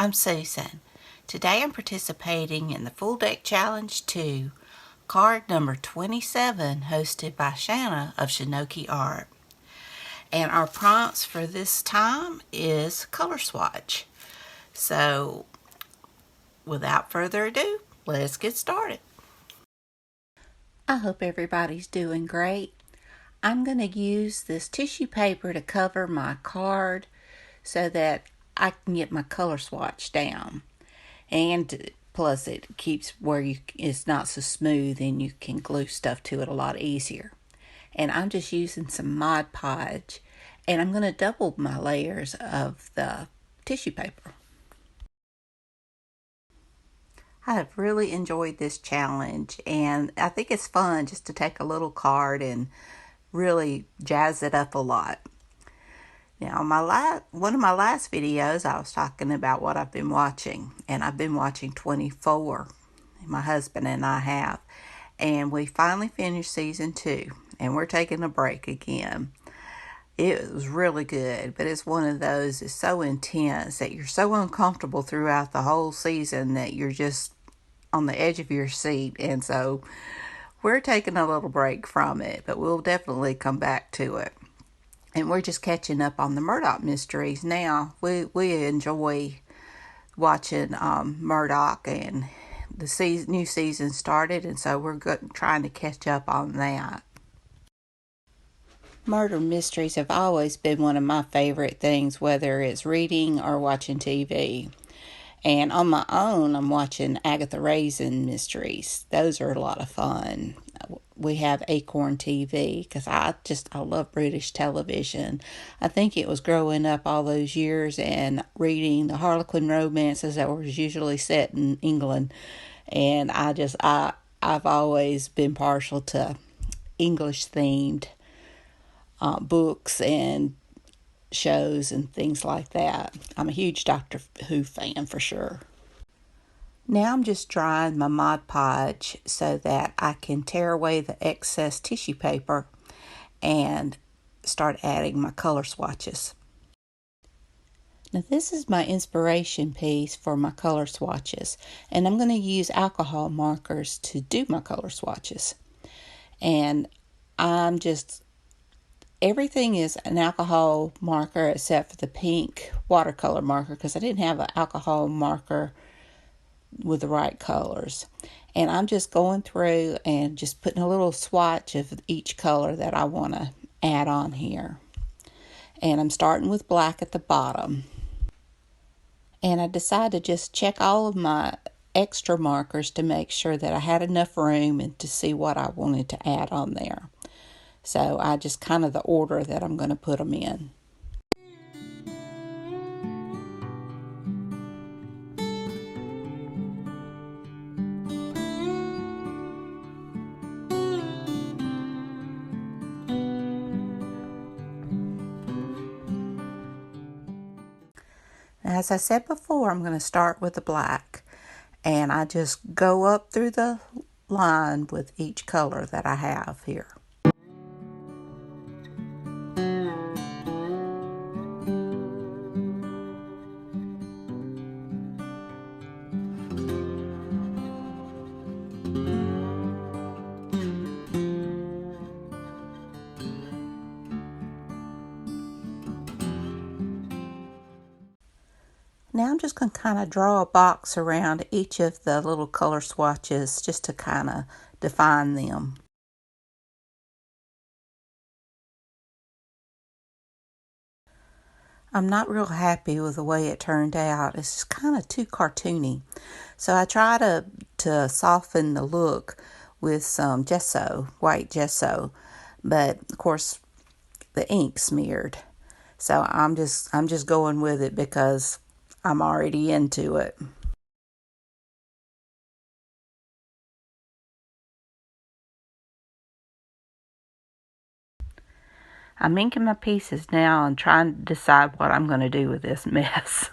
I'm Susan. Today I'm participating in the Full Deck Challenge 2, card number 27, hosted by Shana of Shinoki Art. And our prompts for this time is color swatch. So, without further ado, let's get started. I hope everybody's doing great. I'm going to use this tissue paper to cover my card so that I can get my color swatch down. And plus it keeps where it's not so smooth and you can glue stuff to it a lot easier. And I'm just using some Mod Podge, and I'm going to double my layers of the tissue paper. I have really enjoyed this challenge, and I think it's fun just to take a little card and really jazz it up a lot. Now, one of my last videos, I was talking about what I've been watching, and I've been watching 24. My husband and I have, and we finally finished season 2, and we're taking a break again. It was really good, but it's one of those that's so intense that you're so uncomfortable throughout the whole season that you're just on the edge of your seat, and so we're taking a little break from it, but we'll definitely come back to it. And we're just catching up on the Murdoch mysteries now. We enjoy watching Murdoch, and the new season started, and so we're trying to catch up on that. Murder mysteries have always been one of my favorite things, whether it's reading or watching TV. And on my own, I'm watching Agatha Raisin mysteries. Those are a lot of fun. We have Acorn TV because I love British television. I think it was growing up all those years and reading the Harlequin romances that was usually set in England. And I've always been partial to English themed books and shows and things like that. I'm a huge Doctor Who fan for sure. Now I'm just drying my Mod Podge so that I can tear away the excess tissue paper and start adding my color swatches. Now this is my inspiration piece for my color swatches, and I'm going to use alcohol markers to do my color swatches. And everything is an alcohol marker except for the pink watercolor marker because I didn't have an alcohol marker with the right colors. And I'm just going through and just putting a little swatch of each color that I want to add on here. And I'm starting with black at the bottom. And I decided to just check all of my extra markers to make sure that I had enough room and to see what I wanted to add on there. So I just kind of the order that I'm going to put them in. As I said before, I'm going to start with the black, and I just go up through the line with each color that I have here. Now I'm just going to kind of draw a box around each of the little color swatches just to kind of define them. I'm not real happy with the way it turned out. It's just kind of too cartoony. So I try to soften the look with some gesso, white gesso, but of course the ink smeared. So I'm just going with it because I'm already into it. I'm inking my pieces now and trying to decide what I'm going to do with this mess.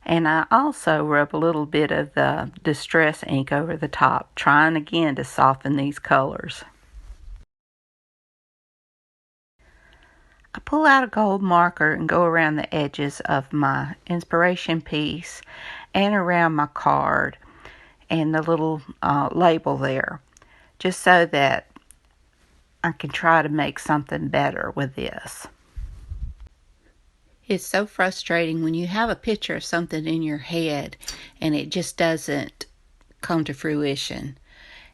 And I also rub a little bit of the distress ink over the top, trying again to soften these colors. I pull out a gold marker and go around the edges of my inspiration piece and around my card and the little label there, just so that I can try to make something better with this. It's so frustrating when you have a picture of something in your head and it just doesn't come to fruition.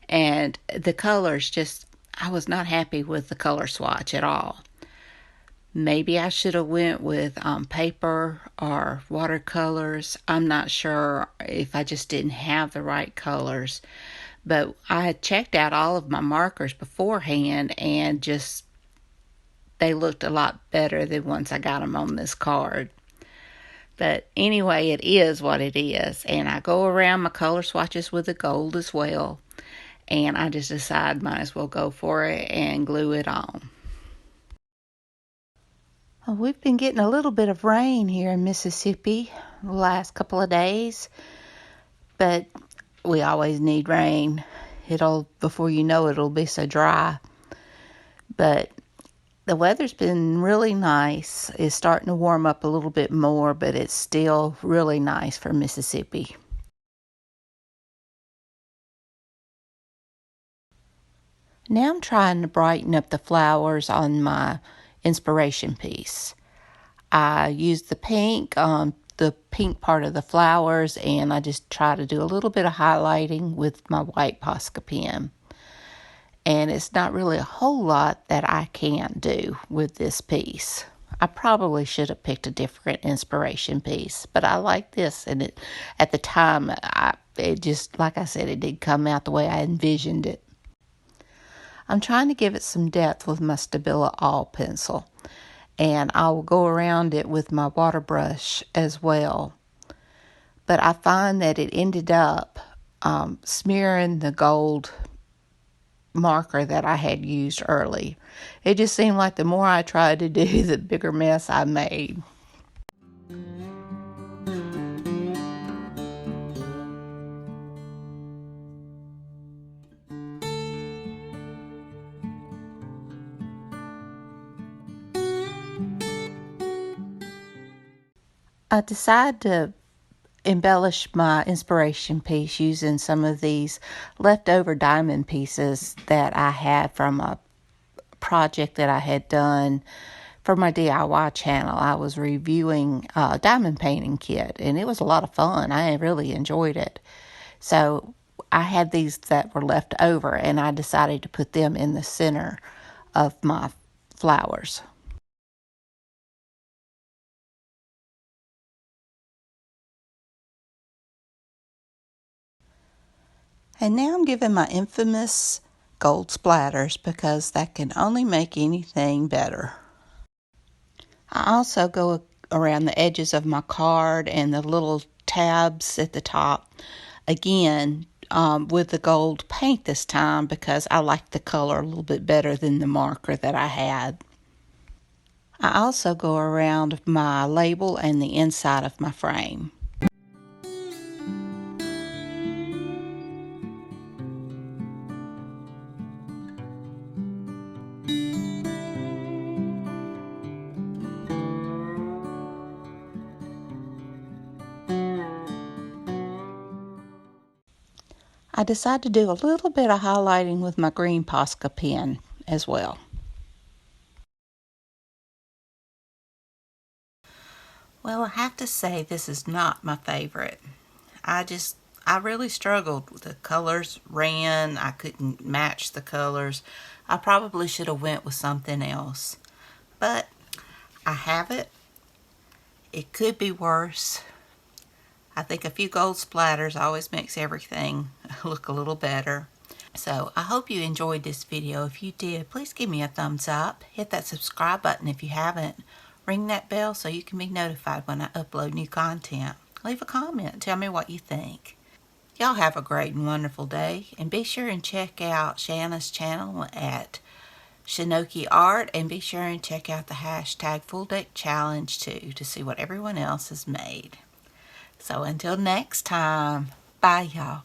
And the colors I was not happy with the color swatch at all. Maybe I should have went with paper or watercolors. I'm not sure if I just didn't have the right colors. But I had checked out all of my markers beforehand and they looked a lot better than once I got them on this card. But anyway, it is what it is. And I go around my color swatches with the gold as well. And I just decide might as well go for it and glue it on. Well, we've been getting a little bit of rain here in Mississippi the last couple of days. But we always need rain. Before you know it, it'll be so dry. But the weather's been really nice. It's starting to warm up a little bit more, but it's still really nice for Mississippi. Now I'm trying to brighten up the flowers on my inspiration piece. I used the pink on the pink part of the flowers, and I just try to do a little bit of highlighting with my white Posca pen. And it's not really a whole lot that I can't do with this piece. I probably should have picked a different inspiration piece, but I like this. And at the time, it just, like I said, it did come out the way I envisioned it. I'm trying to give it some depth with my Stabila All pencil. And I will go around it with my water brush as well. But I find that it ended up smearing the gold marker that I had used early. It just seemed like the more I tried to do, the bigger mess I made. I decided to embellish my inspiration piece using some of these leftover diamond pieces that I had from a project that I had done for my DIY channel. I was reviewing a diamond painting kit, and it was a lot of fun. I really enjoyed it. So I had these that were left over, and I decided to put them in the center of my flowers. And now I'm giving my infamous gold splatters because that can only make anything better. I also go around the edges of my card and the little tabs at the top again with the gold paint this time because I like the color a little bit better than the marker that I had. I also go around my label and the inside of my frame. I decided to do a little bit of highlighting with my green Posca pen as well. Well, I have to say this is not my favorite. I really struggled with the colors ran. I couldn't match the colors. I probably should have went with something else. But I have it. It could be worse. I think a few gold splatters always makes everything look a little better. So I hope you enjoyed this video. If you did, please give me a thumbs up. Hit that subscribe button if you haven't. Ring that bell so you can be notified when I upload new content. Leave a comment. Tell me what you think. Y'all have a great and wonderful day. And be sure and check out Shana's channel at Shanoki Art. And be sure and check out the hashtag Full Deck Challenge too to see what everyone else has made. So until next time, bye y'all.